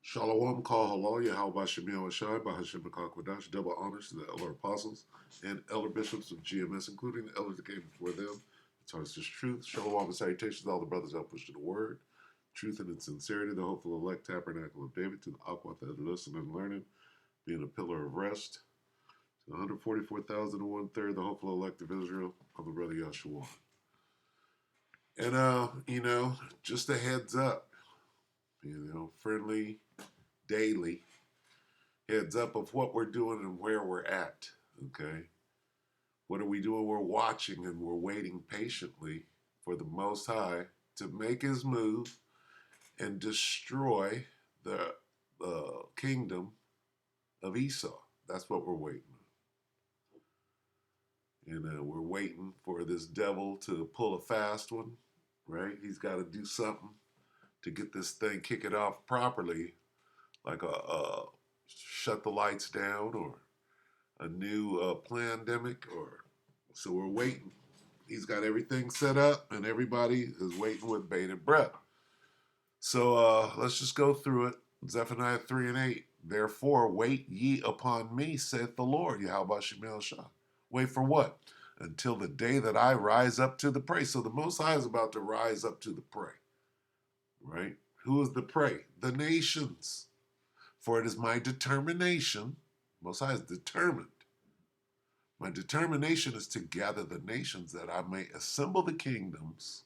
Shalom, call halal, Yahweh Shemiel Ashai, Bahashim Kwadash, double honors to the elder apostles and elder bishops of GMS, including the elders that came before them. It's hearts is truth. Shalom and salutations to all the brothers out push to the word. Truth and its sincerity, the hopeful elect tabernacle of David, to the aqua that listen and learning, being a pillar of rest. To the 144,000 and one third, the hopeful elect of Israel, of the brother Yahshua. And, just a heads up, friendly, daily heads up of what we're doing and where we're at. Okay. What are we doing? We're watching and we're waiting patiently for the Most High to make his move and destroy the kingdom of Esau. That's what we're waiting on. We're waiting for this devil to pull a fast one, right? He's got to do something to get this thing, kick it off properly, like a shut the lights down or a new pandemic, or so we're waiting. He's got everything set up, and everybody is waiting with bated breath. So let's just go through it. Zephaniah 3 and 8. Therefore, wait ye upon me, saith the Lord. Yahweh Shemel Shah. Wait for what? Until the day that I rise up to the prey. So the Most High is about to rise up to the prey, right? Who is the prey? The nations. For it is my determination. Most High is determined. My determination is to gather the nations that I may assemble the kingdoms,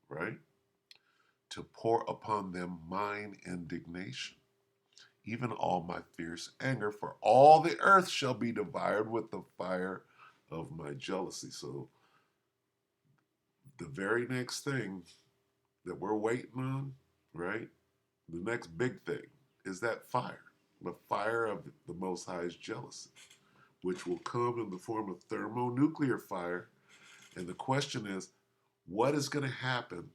right? To pour upon them mine indignation, even all my fierce anger, for all the earth shall be devoured with the fire of my jealousy. So the very next thing that we're waiting on, right? The next big thing is that fire, the fire of the Most High's jealousy, which will come in the form of thermonuclear fire. And the question is, what is going to happen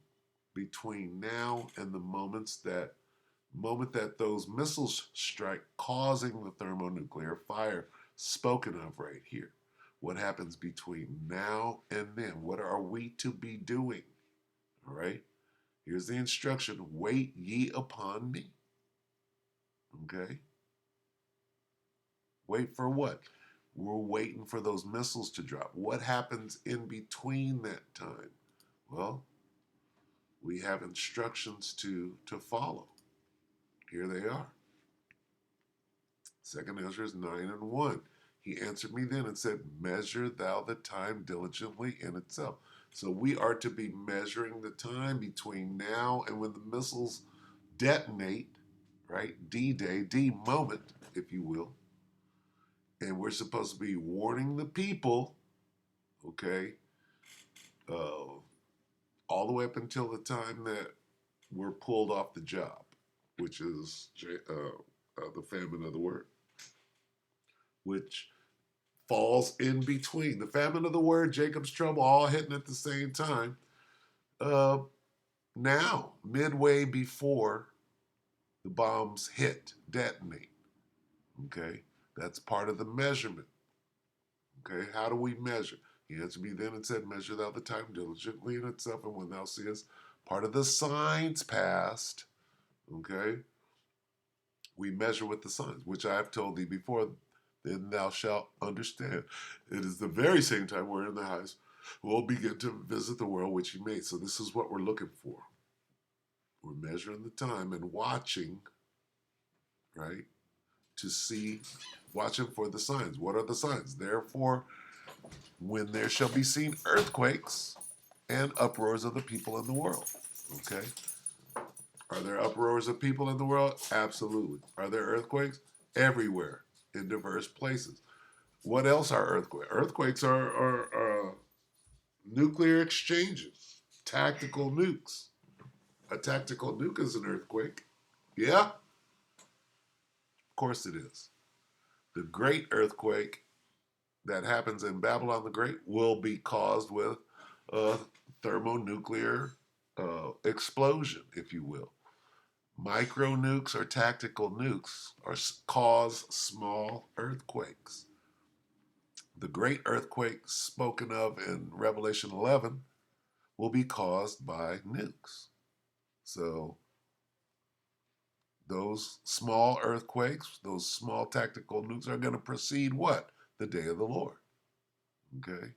between now and the moment that those missiles strike, causing the thermonuclear fire spoken of right here? What happens between now and then? What are we to be doing? All right. Here's the instruction: wait ye upon me. Okay. Wait for what? We're waiting for those missiles to drop. What happens in between that time? Well, we have instructions to follow. Here they are. 2 Ezra 9 and 1. He answered me then and said, measure thou the time diligently in itself. So we are to be measuring the time between now and when the missiles detonate, right? D-Day, D moment, if you will. And we're supposed to be warning the people, okay, all the way up until the time that we're pulled off the job, which is the famine of the word, which falls in between. The famine of the word, Jacob's trouble, all hitting at the same time. Now, midway before the bombs hit, detonate. Okay, that's part of the measurement. Okay, how do we measure? He answered me then and said, measure thou the time diligently in itself, and when thou seest part of the signs past, okay, we measure with the signs, which I have told thee before, then thou shalt understand. It is the very same time we're in the highest. We'll begin to visit the world which he made. So this is what we're looking for. We're measuring the time and watching, right, to see, watching for the signs. What are the signs? Therefore, when there shall be seen earthquakes and uproars of the people in the world. Okay? Are there uproars of people in the world? Absolutely. Are there earthquakes? Everywhere, in diverse places. What else are earthquakes? Earthquakes are nuclear exchanges, tactical nukes. A tactical nuke is an earthquake. Yeah, of course it is. The great earthquake that happens in Babylon the Great will be caused with a thermonuclear explosion, if you will. Micro nukes or tactical nukes cause small earthquakes. The great earthquake spoken of in Revelation 11 will be caused by nukes. So those small earthquakes, those small tactical nukes are going to precede what? The day of the Lord. Okay?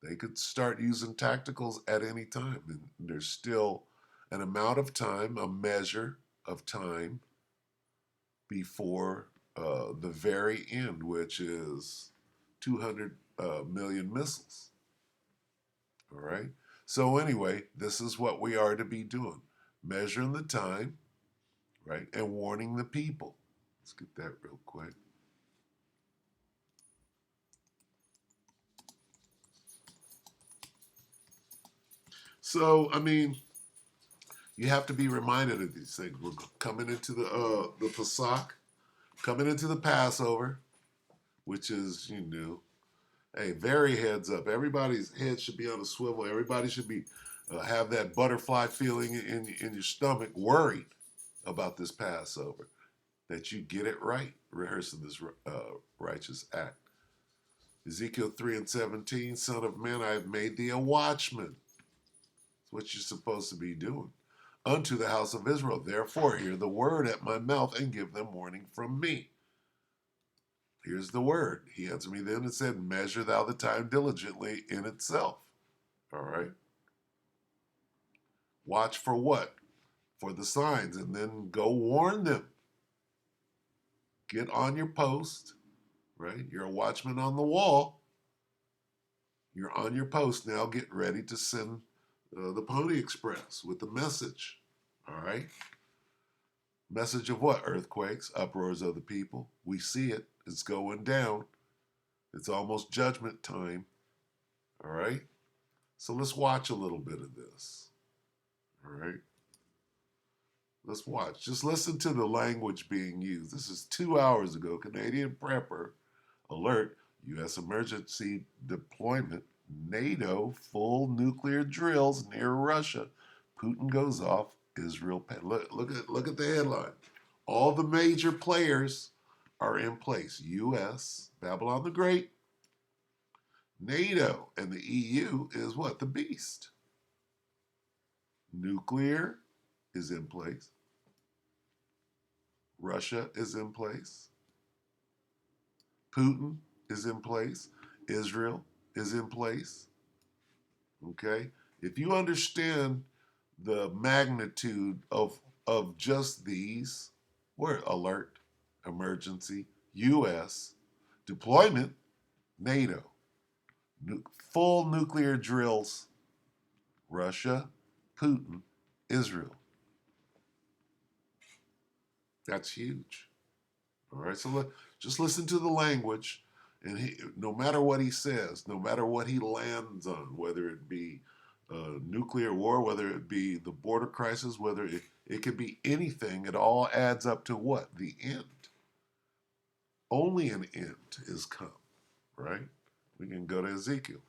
They could start using tacticals at any time. And there's still an amount of time, a measure of time before the very end, which is 200 million missiles. All right? So, anyway, this is what we are to be doing, measuring the time, right, and warning the people. Let's get that real quick. So, I mean, you have to be reminded of these things. We're coming into the Pesach, coming into the Passover, which is, hey, very heads up. Everybody's head should be on a swivel. Everybody should be have that butterfly feeling in your stomach, worried about this Passover, that you get it right, rehearsing this righteous act. Ezekiel 3:17, Son of man, I have made thee a watchman. That's what you're supposed to be doing. Unto the house of Israel. Therefore, hear the word at my mouth and give them warning from me. Here's the word. He answered me then and said, measure thou the time diligently in itself. All right. Watch for what? For the signs, and then go warn them. Get on your post, right? You're a watchman on the wall. You're on your post now. Get ready to send the Pony Express with the message. All right. Message of what? Earthquakes, uproars of the people. We see it. It's going down. It's almost judgment time. All right. So let's watch a little bit of this. All right. Let's watch. Just listen to the language being used. This is 2 hours ago. Canadian prepper alert. U.S. emergency deployment. NATO full nuclear drills near Russia. Putin goes off. Israel. Look at the headline. All the major players are in place. U.S., Babylon the Great, NATO, and the EU is what? The beast. Nuclear is in place. Russia is in place. Putin is in place. Israel is in place. Okay? If you understand the magnitude of just these, word alert, emergency, U.S., deployment, NATO, full nuclear drills, Russia, Putin, Israel. That's huge. All right, so just listen to the language, and no matter what he says, no matter what he lands on, whether it be nuclear war, whether it be the border crisis, whether it could be anything, it all adds up to what? The end. Only an end is come, right? We can go to Ezekiel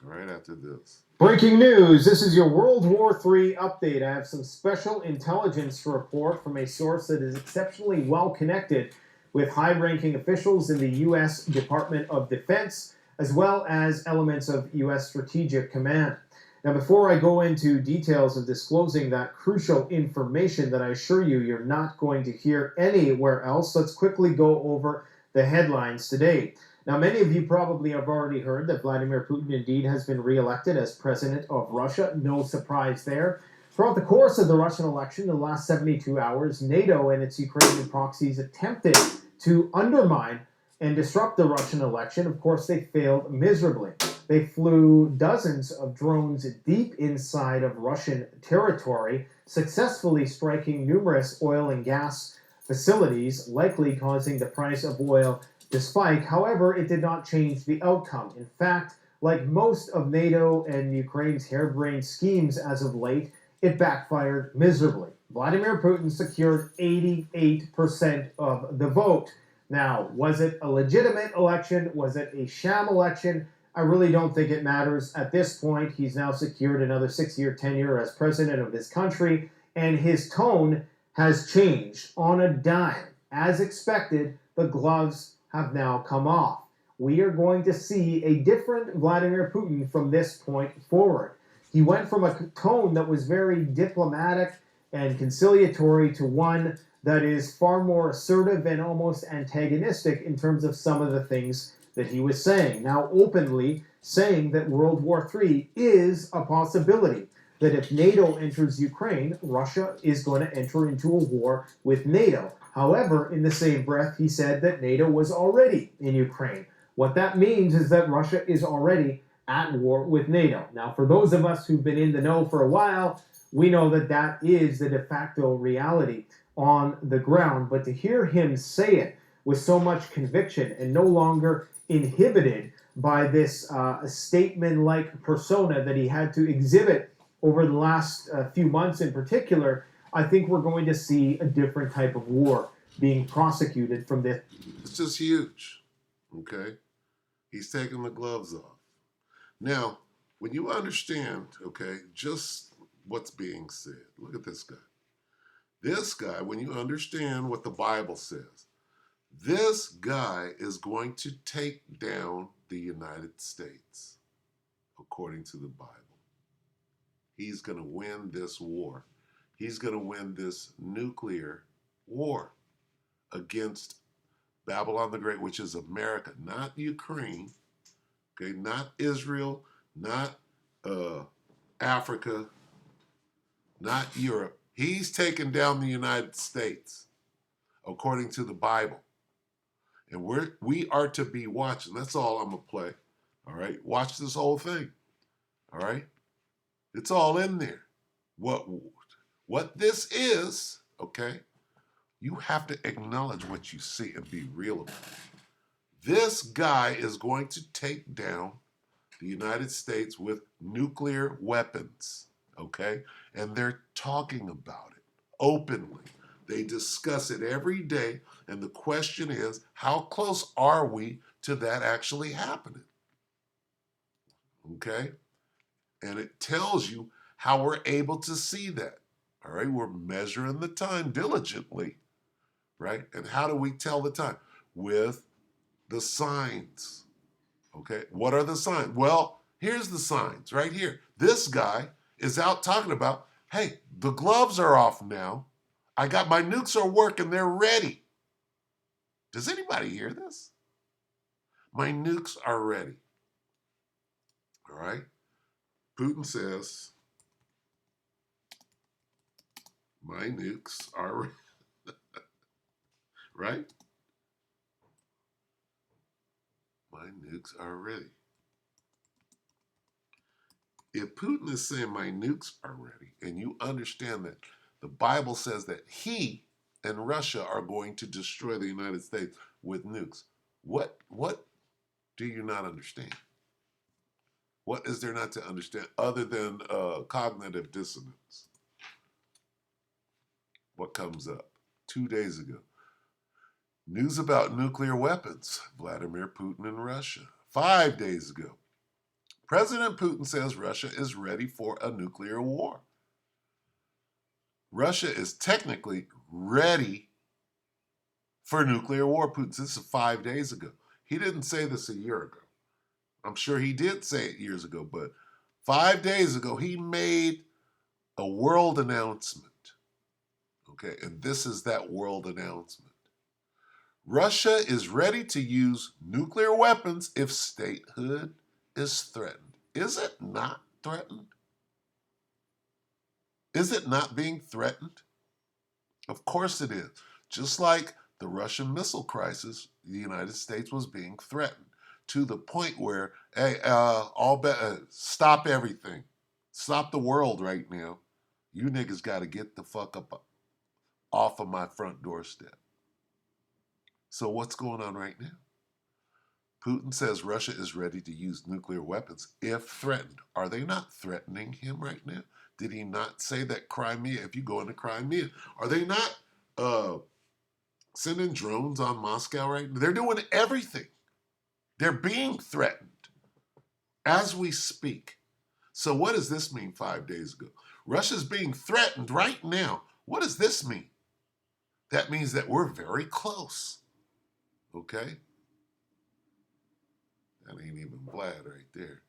right after this. Breaking news, this is your World War III update. I have some special intelligence report from a source that is exceptionally well connected with high-ranking officials in the U.S. Department of Defense, as well as elements of U.S. Strategic Command. Now, before I go into details of disclosing that crucial information that I assure you you're not going to hear anywhere else, let's quickly go over the headlines today. Now, many of you probably have already heard that Vladimir Putin indeed has been re-elected as president of Russia. No surprise there. Throughout the course of the Russian election, in the last 72 hours, NATO and its Ukrainian proxies attempted to undermine and disrupt the Russian election. Of course, they failed miserably. They flew dozens of drones deep inside of Russian territory, successfully striking numerous oil and gas facilities, likely causing the price of oil to spike. However, it did not change the outcome. In fact, like most of NATO and Ukraine's harebrained schemes as of late, it backfired miserably. Vladimir Putin secured 88% of the vote. Now, was it a legitimate election? Was it a sham election? I really don't think it matters at this point. He's now secured another 6-year tenure as president of this country, and his tone has changed on a dime. As expected, the gloves have now come off. We are going to see a different Vladimir Putin from this point forward. He went from a tone that was very diplomatic and conciliatory to one that is far more assertive and almost antagonistic in terms of some of the things that he was saying. Now, openly saying that World War III is a possibility, that if NATO enters Ukraine, Russia is going to enter into a war with NATO. However, in the same breath, he said that NATO was already in Ukraine. What that means is that Russia is already at war with NATO. Now, for those of us who've been in the know for a while, we know that that is the de facto reality on the ground. But to hear him say it with so much conviction and no longer inhibited by this statesman-like persona that he had to exhibit over the last few months in particular, I think we're going to see a different type of war being prosecuted from this. It's just huge, okay? He's taking the gloves off. Now, when you understand, okay, just what's being said, look at this guy. This guy, when you understand what the Bible says, this guy is going to take down the United States, according to the Bible. He's going to win this war. He's going to win this nuclear war against Babylon the Great, which is America, not Ukraine, okay, not Israel, not Africa, not Europe. He's taken down the United States, according to the Bible. And we are to be watching. That's all I'm going to play. All right? Watch this whole thing. All right? It's all in there. What this is, okay? You have to acknowledge what you see and be real about it. This guy is going to take down the United States with nuclear weapons, okay? And they're talking about it openly. They discuss it every day, and the question is, how close are we to that actually happening? Okay? And it tells you how we're able to see that. All right? We're measuring the time diligently, right? And how do we tell the time? With the signs. Okay? What are the signs? Well, here's the signs right here. This guy is out talking about, hey, the gloves are off now. I got my nukes are working, they're ready. Does anybody hear this? My nukes are ready. All right? Putin says, my nukes are ready. Right? My nukes are ready. If Putin is saying my nukes are ready, and you understand that the Bible says that he and Russia are going to destroy the United States with nukes, what do you not understand? What is there not to understand other than cognitive dissonance? What comes up? 2 days ago. News about nuclear weapons, Vladimir Putin and Russia. 5 days ago. President Putin says Russia is ready for a nuclear war. Russia is technically ready for nuclear war. Putin, this is 5 days ago. He didn't say this a year ago. I'm sure he did say it years ago, but 5 days ago, he made a world announcement. Okay, and this is that world announcement. Russia is ready to use nuclear weapons if statehood is threatened. Is it not threatened? Is it not being threatened? Of course it is. Just like the Russian missile crisis, the United States was being threatened to the point where, hey, stop everything. Stop the world right now. You niggas got to get the fuck up off of my front doorstep. So what's going on right now? Putin says Russia is ready to use nuclear weapons if threatened. Are they not threatening him right now? Did he not say that Crimea, if you go into Crimea, are they not sending drones on Moscow right now? They're doing everything. They're being threatened as we speak. So what does this mean 5 days ago? Russia's being threatened right now. What does this mean? That means that we're very close. Okay? That ain't even Vlad right there.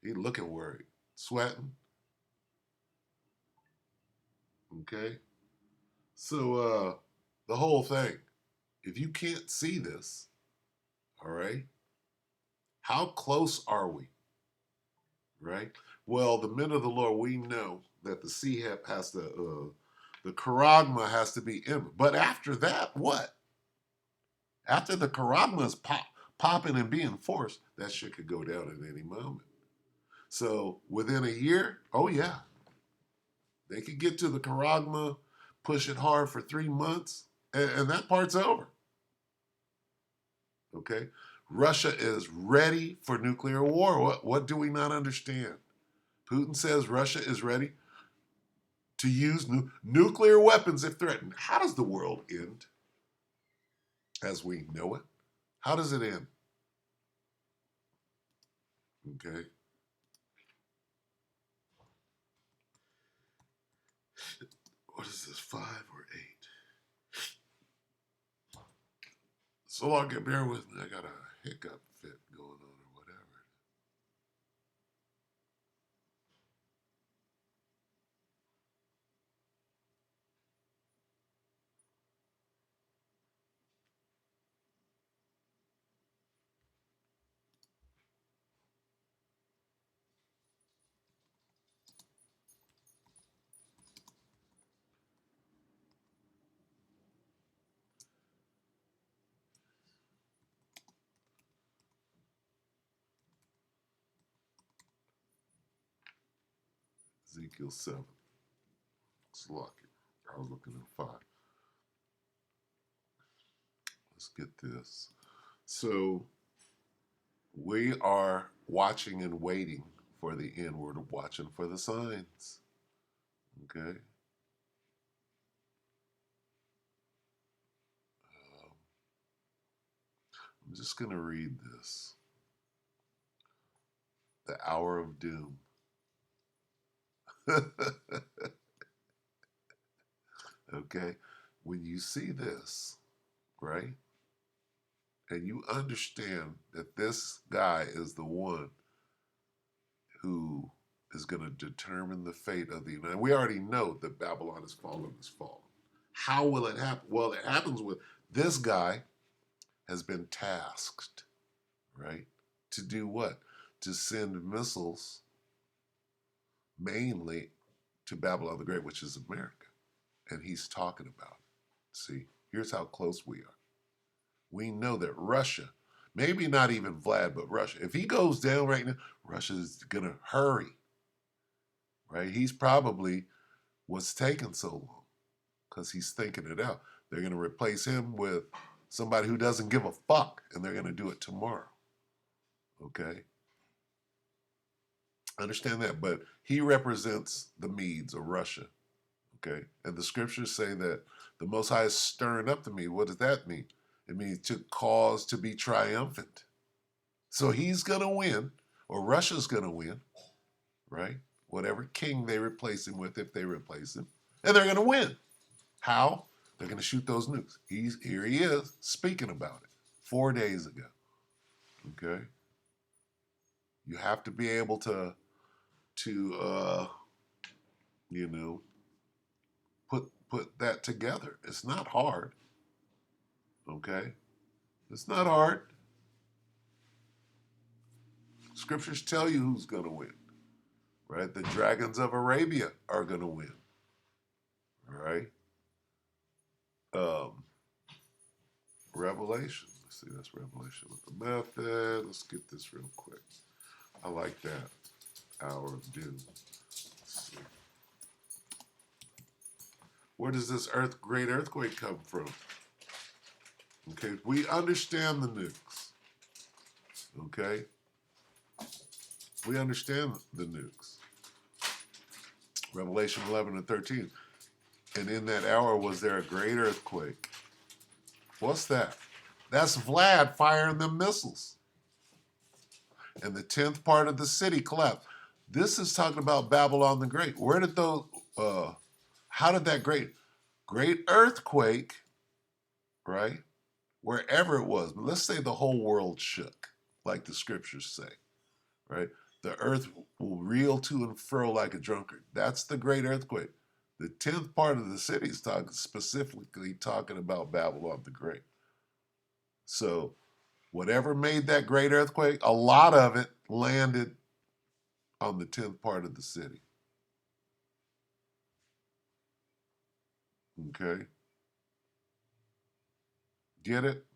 He looking worried, sweating. Okay? So the whole thing, if you can't see this, all right, how close are we? Right? Well, the men of the Lord, we know that the sea has to, the charagma has to be in. But after that, what? After the charagma is popping and being forced, that shit could go down at any moment. So within a year, oh yeah, they could get to the charagma, push it hard for 3 months, and that part's over. Okay? Russia is ready for nuclear war. What do we not understand? Putin says Russia is ready to use nuclear weapons if threatened. How does the world end as we know it? How does it end? Okay. What is this, 5 or 8? So long, bear with me. I got a hiccup fit going on or whatever. Ezekiel 7. It's lucky. I was looking at 5. Let's get this. So we are watching and waiting for the end. We're watching for the signs. Okay. I'm just going to read this. The hour of doom. Okay. When you see this, right, and you understand that this guy is the one who is going to determine the fate of the United. We already know that Babylon has fallen. How will it happen? Well, it happens with this guy has been tasked, right, to do what? To send missiles mainly to Babylon the Great, which is America. And he's talking about it. See, here's how close we are. We know that Russia, maybe not even Vlad, but Russia, if he goes down right now, Russia's going to hurry, right? He's probably what's taking so long because he's thinking it out. They're going to replace him with somebody who doesn't give a fuck, and they're going to do it tomorrow. Okay? Understand that. But he represents the Medes of Russia. Okay? And the scriptures say that the Most High is stirring up the Mede. What does that mean? It means to cause to be triumphant. So he's going to win, or Russia's going to win, right? Whatever king they replace him with, if they replace him. And they're going to win. How? They're going to shoot those nukes. Here he is speaking about it 4 days ago. Okay? You have to be able to you know, put that together. It's not hard. Okay? It's not hard. Scriptures tell you who's going to win. Right? The dragons of Arabia are going to win. All right? Revelation. Let's see, that's Revelation with the method. Let's get this real quick. I like that. Hour of doom. Let's see. Where does this great earthquake come from? Okay, we understand the nukes. Okay? We understand the nukes. Revelation 11 and 13. And in that hour was there a great earthquake. What's that? That's Vlad firing them missiles. And the 10th part of the city collapsed. This is talking about Babylon the Great. Where did those, how did that great earthquake, right? Wherever it was, but let's say the whole world shook, like the scriptures say, right? The earth will reel to and fro like a drunkard. That's the great earthquake. The 10th part of the city is specifically talking about Babylon the Great. So whatever made that great earthquake, a lot of it landed on the 10th part of the city. Okay? Get it?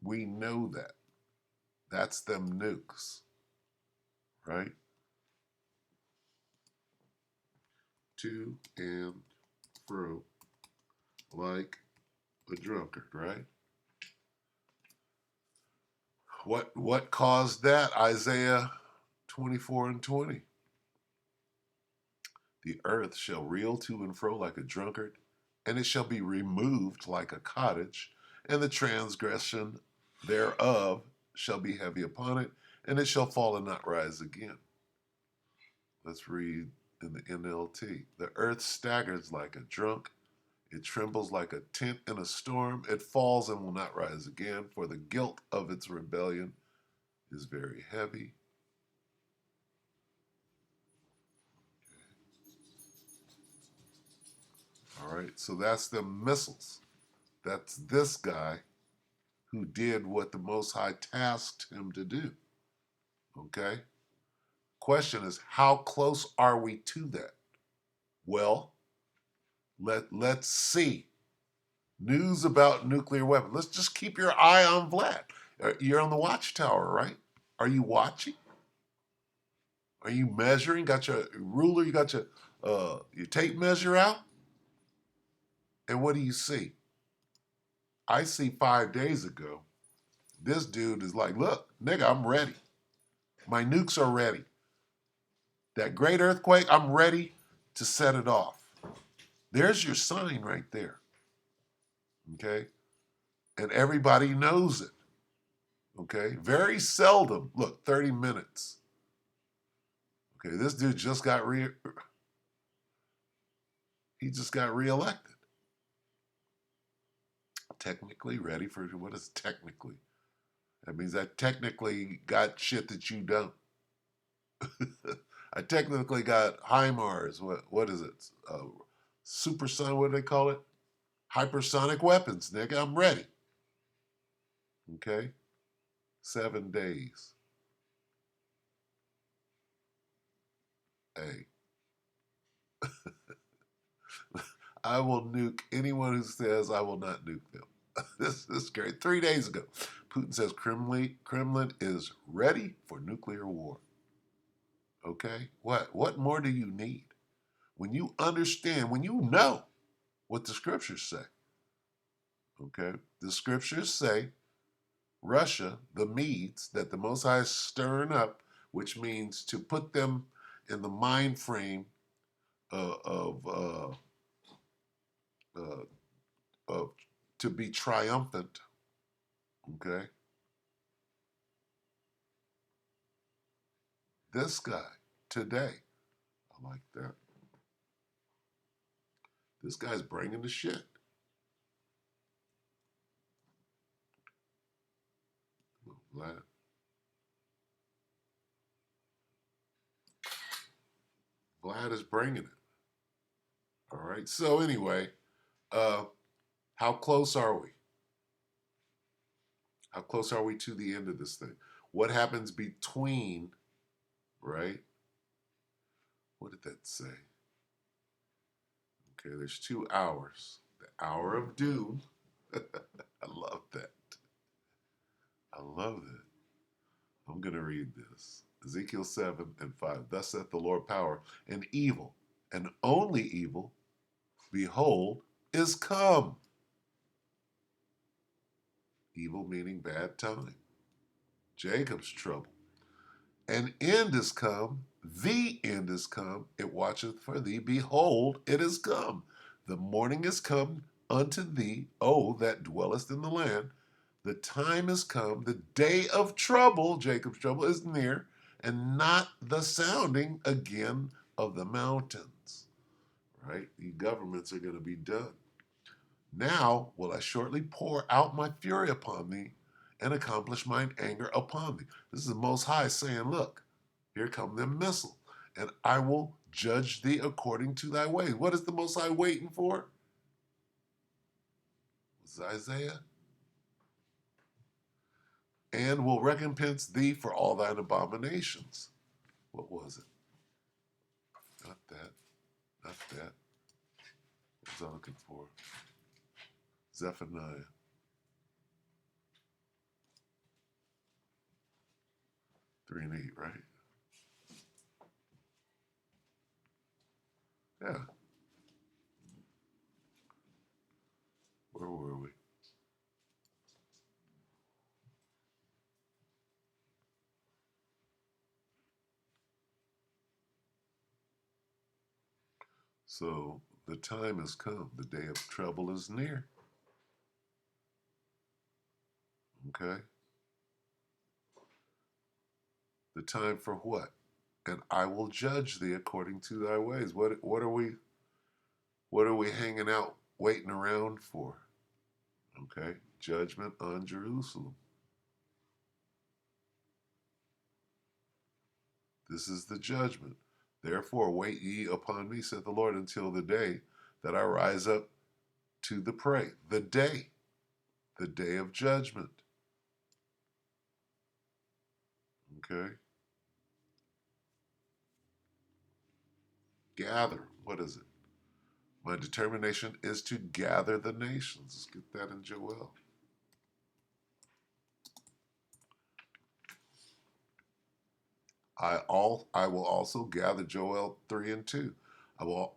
We know that. That's them nukes, right? To and fro like a drunkard, right? What caused that? Isaiah 24 and 20. The earth shall reel to and fro like a drunkard, and it shall be removed like a cottage, and the transgression thereof shall be heavy upon it, and it shall fall and not rise again. Let's read in the NLT. The earth staggers like a drunk. It trembles like a tent in a storm. It falls and will not rise again, for the guilt of its rebellion is very heavy. All right, so that's the missiles. That's this guy who did what the Most High tasked him to do. Okay? Question is, how close are we to that? Well, let's see. News about nuclear weapons. Let's just keep your eye on Vlad. You're on the watchtower, right? Are you watching? Are you measuring? Got your ruler? You got your tape measure out? And what do you see? I see 5 days ago, this dude is like, look, nigga, I'm ready. My nukes are ready. That great earthquake, I'm ready to set it off. There's your sign right there. Okay? And everybody knows it. Okay? Very seldom. Look, 30 minutes. Okay, this dude just got he just got reelected. Technically ready for what is technically? That means I technically got shit that you don't. I technically got HIMARS. What is it? Supersonic, what do they call it? Hypersonic weapons, nigga. I'm ready. Okay? 7 days. Hey. I will nuke anyone who says I will not nuke them. This is great. 3 days ago, Putin says Kremlin is ready for nuclear war. Okay? What more do you need? When you understand, when you know what the scriptures say, okay? The scriptures say Russia, the Medes, that the Most High is stirring up, which means to put them in the mind frame of to be triumphant, okay? This guy today, I like that. This guy's bringing the shit. Vlad. Vlad is bringing it. All right. So anyway, how close are we? How close are we to the end of this thing? What happens between, right? What did that say? Okay, there's 2 hours. The hour of doom. I love that. I love it. I'm going to read this. Ezekiel 7 and 5. Thus saith the Lord power, and evil, and only evil, behold, is come. Evil meaning bad time. Jacob's trouble. An end is come, the end is come, it watcheth for thee. Behold, it is come. The morning is come unto thee, O that dwellest in the land. The time is come, the day of trouble, Jacob's trouble, is near, and not the sounding again of the mountains. Right? The governments are going to be done. Now will I shortly pour out my fury upon thee, and accomplish mine anger upon thee. This is the Most High saying, look, here come them missiles, and I will judge thee according to thy ways. What is the Most High waiting for? It's Isaiah. And will recompense thee for all thine abominations. What was it? Not that. Not that. What was I looking for? Zephaniah. 3 and 8, right? Yeah. Where were we? So the time has come. The day of trouble is near. Okay? The time for what? And I will judge thee according to thy ways. What are we hanging out waiting around for? Okay? Judgment on Jerusalem. This is the judgment. Therefore wait ye upon me, saith the Lord, until the day that I rise up to the prey. The day of judgment. Okay? Gather. What is it? My determination is to gather the nations. Let's get that in Joel. I will also gather Joel 3 and 2. I will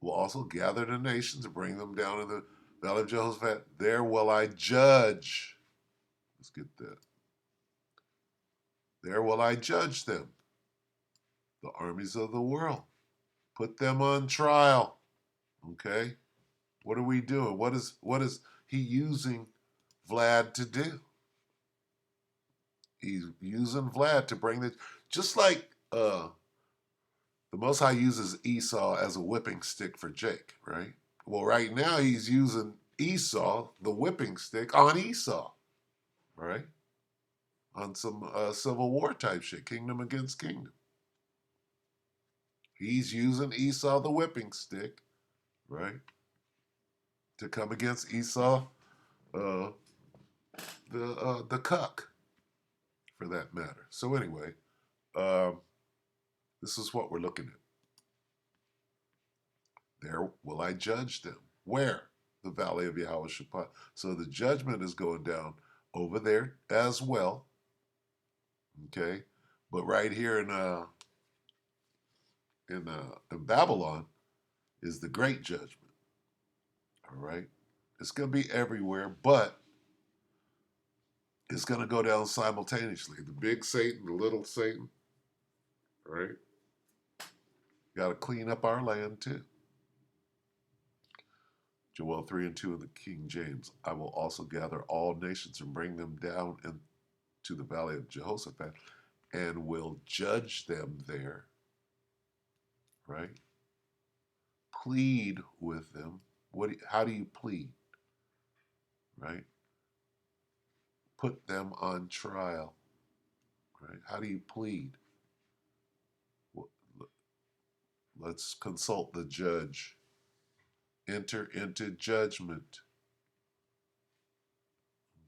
also gather the nations and bring them down in the valley of Jehoshaphat. There will I judge. Let's get that. There will I judge them, the armies of the world. Put them on trial. Okay? What are we doing? What is he using Vlad to do? He's using Vlad to bring the, just like the Most High uses Esau as a whipping stick for Jake, right? Well, right now he's using Esau, the whipping stick, on Esau, right? On some Civil War type shit, kingdom against kingdom. He's using Esau, the whipping stick, right, to come against Esau, the cuck, for that matter. So anyway, this is what we're looking at. There will I judge them. Where? The valley of Yahushua. So the judgment is going down over there as well. Okay, but right here in Babylon is the great judgment. All right, it's going to be everywhere, but it's going to go down simultaneously. The big Satan, the little Satan. All right, got to clean up our land too. Joel 3 and 2 in the King James. I will also gather all nations and bring them down into the valley of Jehoshaphat, and will judge them there. Right? Plead with them. How do you plead? Right? Put them on trial. Right? How do you plead? Let's consult the judge. Enter into judgment.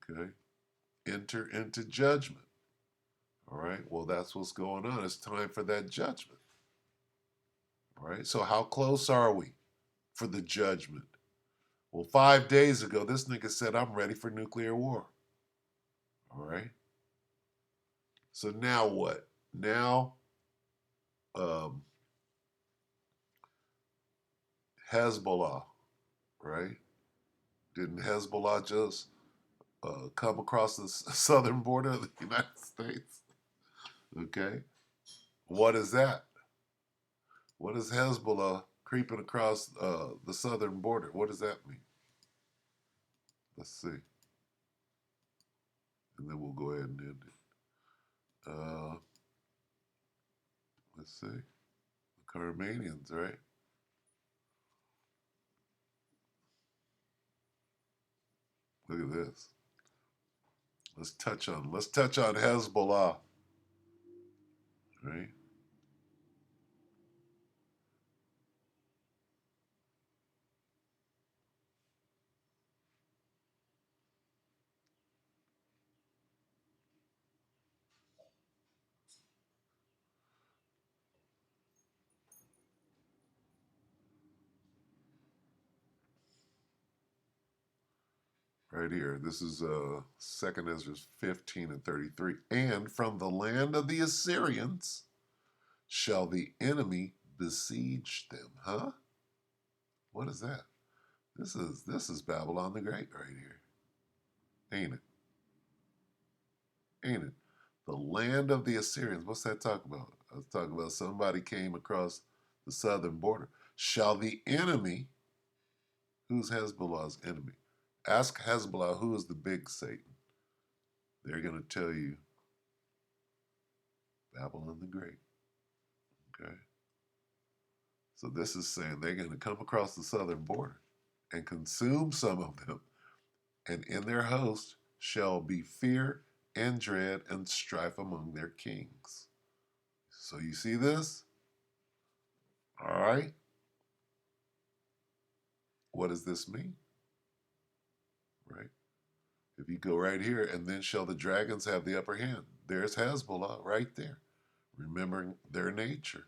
Okay? Enter into judgment. All right? Well, that's what's going on. It's time for that judgment. All right? So how close are we for the judgment? Well, 5 days ago, this nigga said, I'm ready for nuclear war. All right? So now what? Now, Hezbollah, right? Didn't Hezbollah just come across the southern border of the United States? Okay. What is that? What is Hezbollah creeping across the southern border? What does that mean? Let's see. And then we'll go ahead and end it. Let's see. The Carmanians, right? Look at this. Let's touch on Hezbollah. Right? right here. This is 2nd Ezra 15 and 33. And from the land of the Assyrians shall the enemy besiege them. Huh? What is that? This is Babylon the Great right here. Ain't it? Ain't it? The land of the Assyrians. What's that talking about? I was talking about somebody came across the southern border. Shall the enemy, who's Hezbollah's enemy? Ask Hezbollah who is the big Satan. They're going to tell you Babylon the Great. Okay? So this is saying they're going to come across the southern border and consume some of them, and in their host shall be fear and dread and strife among their kings. So you see this? All right. What does this mean? Right? If you go right here, and then shall the dragons have the upper hand. There's Hezbollah right there, remembering their nature.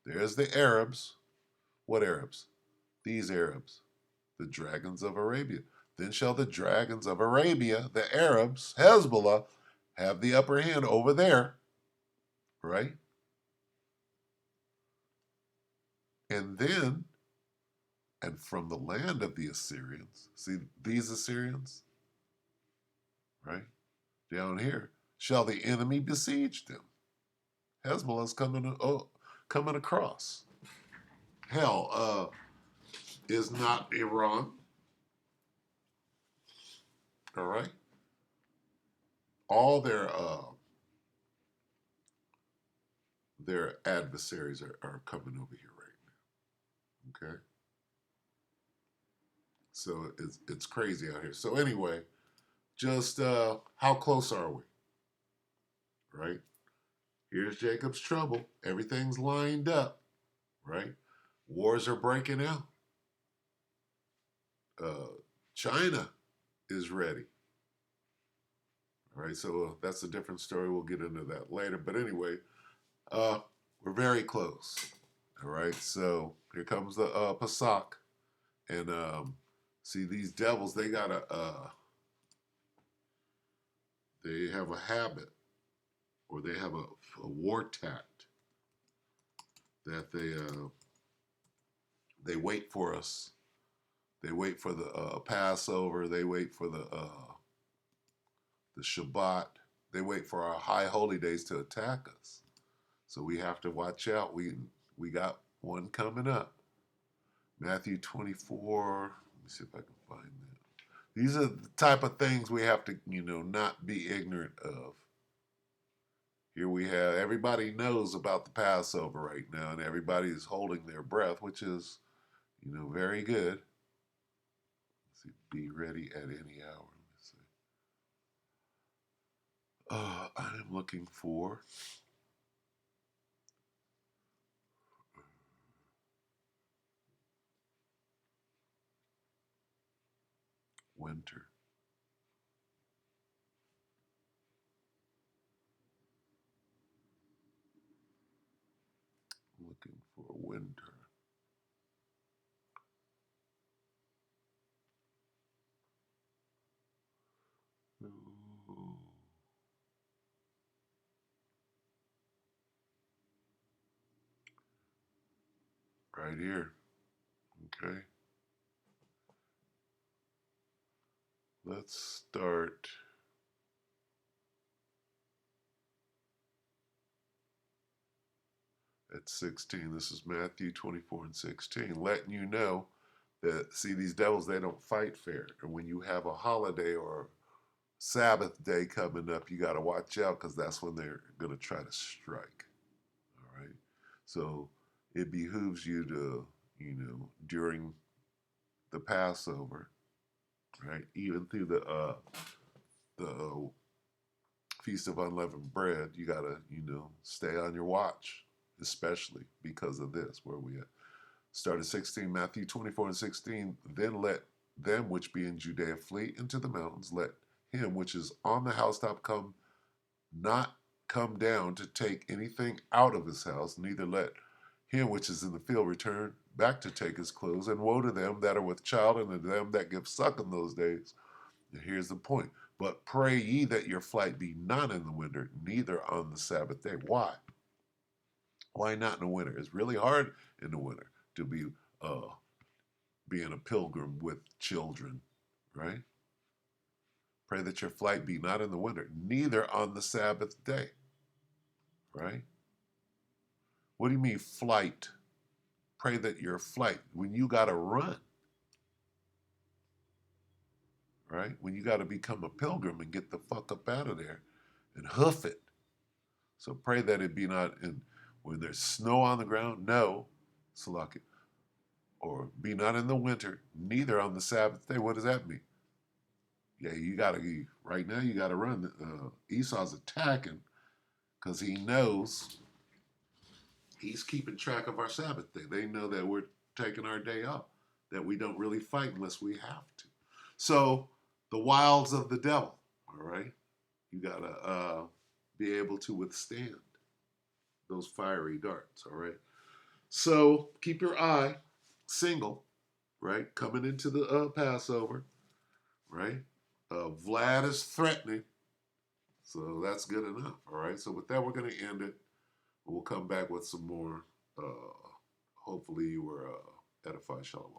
There's the Arabs. What Arabs? These Arabs, the dragons of Arabia. Then shall the dragons of Arabia, the Arabs, Hezbollah, have the upper hand over there, right? And then, and from the land of the Assyrians, see these Assyrians, right? Down here, shall the enemy besiege them. Hezbollah's coming across. Hell, is not Iran, all right? All their adversaries are coming over here right now, okay? So it's crazy out here. So anyway, just how close are we, right? Here's Jacob's trouble. Everything's lined up, right? Wars are breaking out. China is ready. All right, so that's a different story. We'll get into that later. But anyway, we're very close. All right, so here comes the Pasach. And see, these devils, they have a habit, or they have a war tact that they wait for us. They wait for the Passover. They wait for the Shabbat. They wait for our high holy days to attack us. So we have to watch out. We got one coming up. Matthew 24. Let me see if I can find that. These are the type of things we have to, not be ignorant of. Here we have, everybody knows about the Passover right now, and everybody is holding their breath, which is, very good. Let's see, be ready at any hour. Let me see. I'm looking for winter. Looking for winter. Ooh. Right here. Okay. Let's start at 16. This is Matthew 24 and 16, letting you know that, see, these devils, they don't fight fair. And when you have a holiday or Sabbath day coming up, you got to watch out, because that's when they're going to try to strike. All right. So it behooves you to, during the Passover, right, even through the Feast of Unleavened Bread, you got to, stay on your watch, especially because of this, where we at. Start at 16, Matthew 24 and 16. Then let them which be in Judea flee into the mountains. Let him which is on the housetop not come down to take anything out of his house, neither let him which is in the field return back to take his clothes. And woe to them that are with child, and to them that give suck in those days, And here's the point. But pray ye that your flight be not in the winter, neither on the Sabbath day. Why? Why not in the winter? It's really hard in the winter to be being a pilgrim with children, right? Pray that your flight be not in the winter, neither on the Sabbath day, right? What do you mean flight? Pray that your flight, when you got to run, right? When you got to become a pilgrim and get the fuck up out of there and hoof it. So pray that it be not in, when there's snow on the ground, no, Salaki, or be not in the winter, neither on the Sabbath day. What does that mean? Yeah, you got to, right now you got to run. Esau's attacking because he knows he's keeping track of our Sabbath day. They know that we're taking our day off, that we don't really fight unless we have to. So the wiles of the devil, all right? You got to be able to withstand those fiery darts, all right? So keep your eye single, right? Coming into the Passover, right? Vlad is threatening, so that's good enough, all right? So with that, we're going to end it. We'll come back with some more. Hopefully you were edified. Shalom.